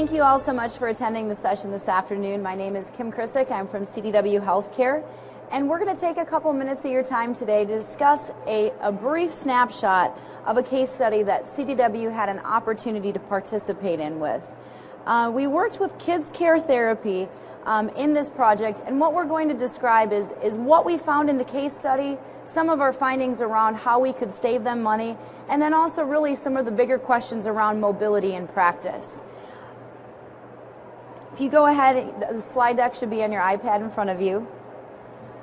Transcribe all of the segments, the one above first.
Thank you all so much for attending the session this afternoon. My name is Kim Krisik. I'm from CDW Healthcare, and we're going to take a couple minutes of your time today to discuss a brief snapshot of a case study that CDW had an opportunity to participate in with. We worked with Kids Care Therapy in this project, and what we're going to describe is what we found in the case study, some of our findings around how we could save them money, and then also really some of the bigger questions around mobility in practice. If you go ahead, the slide deck should be on your iPad in front of you.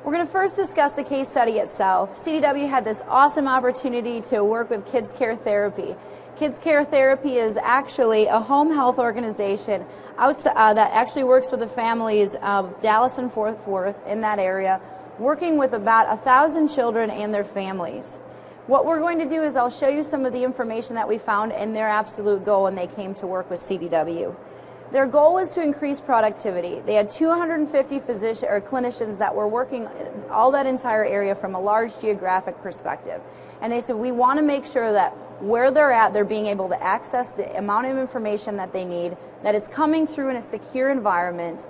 We're going to first discuss the case study itself. CDW had this awesome opportunity to work with Kids Care Therapy. Kids Care Therapy is actually a home health organization that actually works with the families of Dallas and Fort Worth in that area, working with about 1,000 children and their families. What we're going to do is I'll show you some of the information that we found and their absolute goal when they came to work with CDW. Their goal was to increase productivity. They had 250 clinicians that were working all that entire area from a large geographic perspective. And they said, we want to make sure that where they're at, they're being able to access the amount of information that they need, that it's coming through in a secure environment.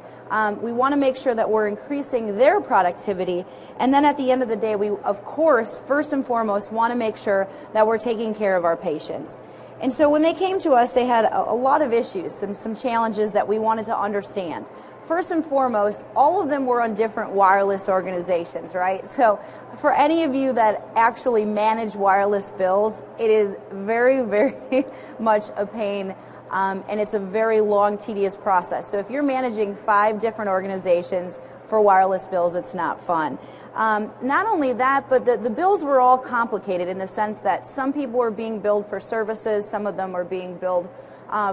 We want to make sure that we're increasing their productivity. And then at the end of the day, we, of course, first and foremost, want to make sure that we're taking care of our patients. And so when they came to us, they had a lot of issues, some challenges that we wanted to understand. First and foremost, all of them were on different wireless organizations, right? So for any of you that actually manage wireless bills, it is very, very much a pain, and it's a very long, tedious process. So if you're managing 5 different organizations for wireless bills, it's not fun. Not only that, but the bills were all complicated in the sense that some people were being billed for services, some of them were being billed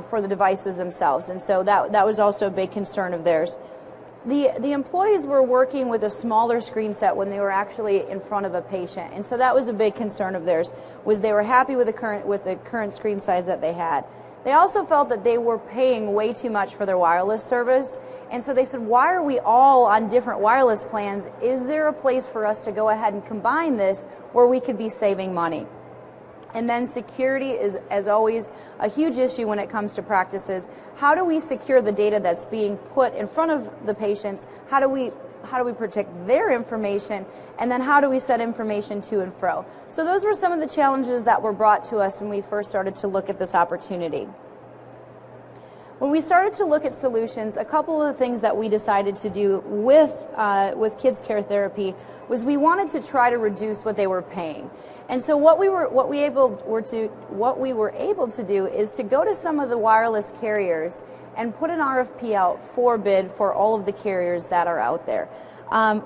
for the devices themselves, and so that was also a big concern of theirs. The employees were working with a smaller screen set when they were actually in front of a patient, and so that was a big concern of theirs, was they were happy with the current screen size that they had. They also felt that they were paying way too much for their wireless service, and so they said, why are we all on different wireless plans? Is there a place for us to go ahead and combine this where we could be saving money? And then security is, as always, a huge issue when it comes to practices. How do we secure the data that's being put in front of the patients? How do we protect their information? And then how do we set information to and fro? So those were some of the challenges that were brought to us when we first started to look at this opportunity. When we started to look at solutions, a couple of the things that we decided to do with Kids Care Therapy was we wanted to try to reduce what they were paying. And so what we were able to do is to go to some of the wireless carriers and put an RFP out for bid for all of the carriers that are out there.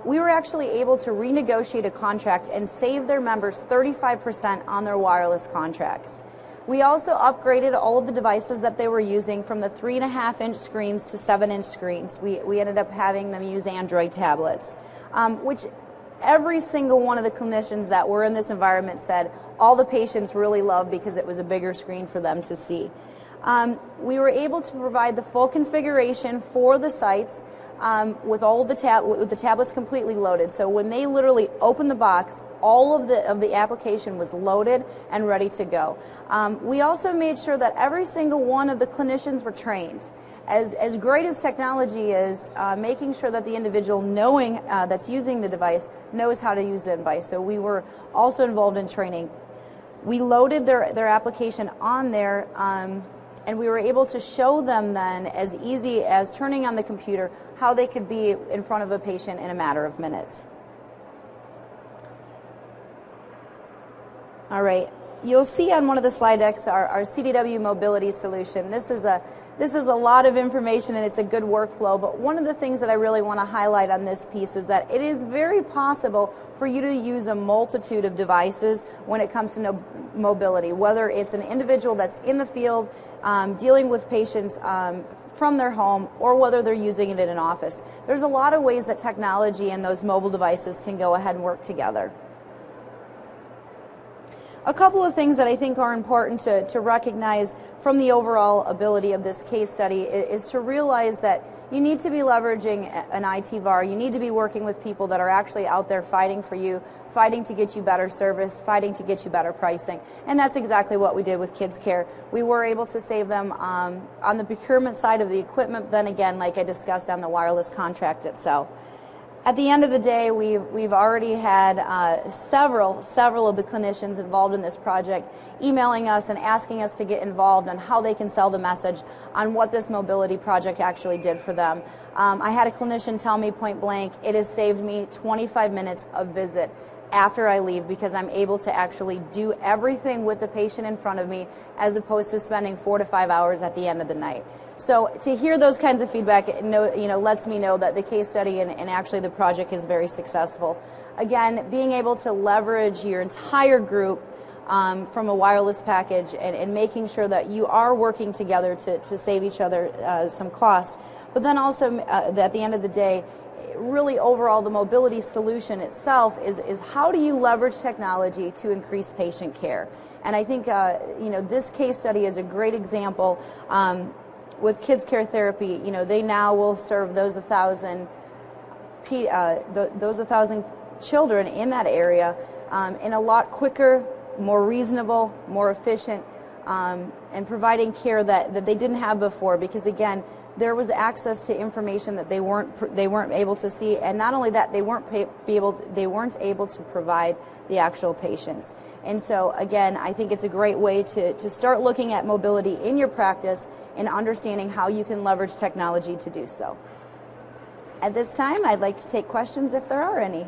We were actually able to renegotiate a contract and save their members 35% on their wireless contracts. We also upgraded all of the devices that they were using from the 3.5-inch screens to 7-inch screens. We ended up having them use Android tablets, which every single one of the clinicians that were in this environment said all the patients really loved because it was a bigger screen for them to see. We were able to provide the full configuration for the sites with all of the tablets completely loaded. So when they literally opened the box, all of the application was loaded and ready to go. We also made sure that every single one of the clinicians were trained. As great as technology is, making sure that the individual that's using the device knows how to use the device. So we were also involved in training. We loaded their application on there, and we were able to show them then, as easy as turning on the computer, how they could be in front of a patient in a matter of minutes. All right, you'll see on one of the slide decks our CDW mobility solution. This is a lot of information and it's a good workflow, but one of the things that I really want to highlight on this piece is that it is very possible for you to use a multitude of devices when it comes to mobility, whether it's an individual that's in the field dealing with patients from their home, or whether they're using it in an office. There's a lot of ways that technology and those mobile devices can go ahead and work together. A couple of things that I think are important to recognize from the overall ability of this case study is to realize that you need to be leveraging an IT VAR. You need to be working with people that are actually out there fighting for you, fighting to get you better service, fighting to get you better pricing. And that's exactly what we did with Kids Care. We were able to save them on the procurement side of the equipment, but then again, like I discussed, on the wireless contract itself. At the end of the day, we've already had several of the clinicians involved in this project emailing us and asking us to get involved on how they can sell the message on what this mobility project actually did for them. I had a clinician tell me point blank, it has saved me 25 minutes of visit after I leave because I'm able to actually do everything with the patient in front of me as opposed to spending 4 to 5 hours at the end of the night. So to hear those kinds of feedback, lets me know that the case study and actually the project is very successful. Again, being able to leverage your entire group from a wireless package and making sure that you are working together to save each other some cost, but then also at the end of the day, really overall the mobility solution itself is how do you leverage technology to increase patient care? And I think this case study is a great example. With Kids Care Therapy, they now will serve those 1,000 children in that area in a lot quicker, more reasonable, more efficient, and providing care that they didn't have before. Because again, there was access to information that they weren't able to see, and not only that, they weren't able to provide the actual patients. And so again, I think it's a great way to start looking at mobility in your practice and understanding how you can leverage technology to do so. At this time, I'd like to take questions if there are any.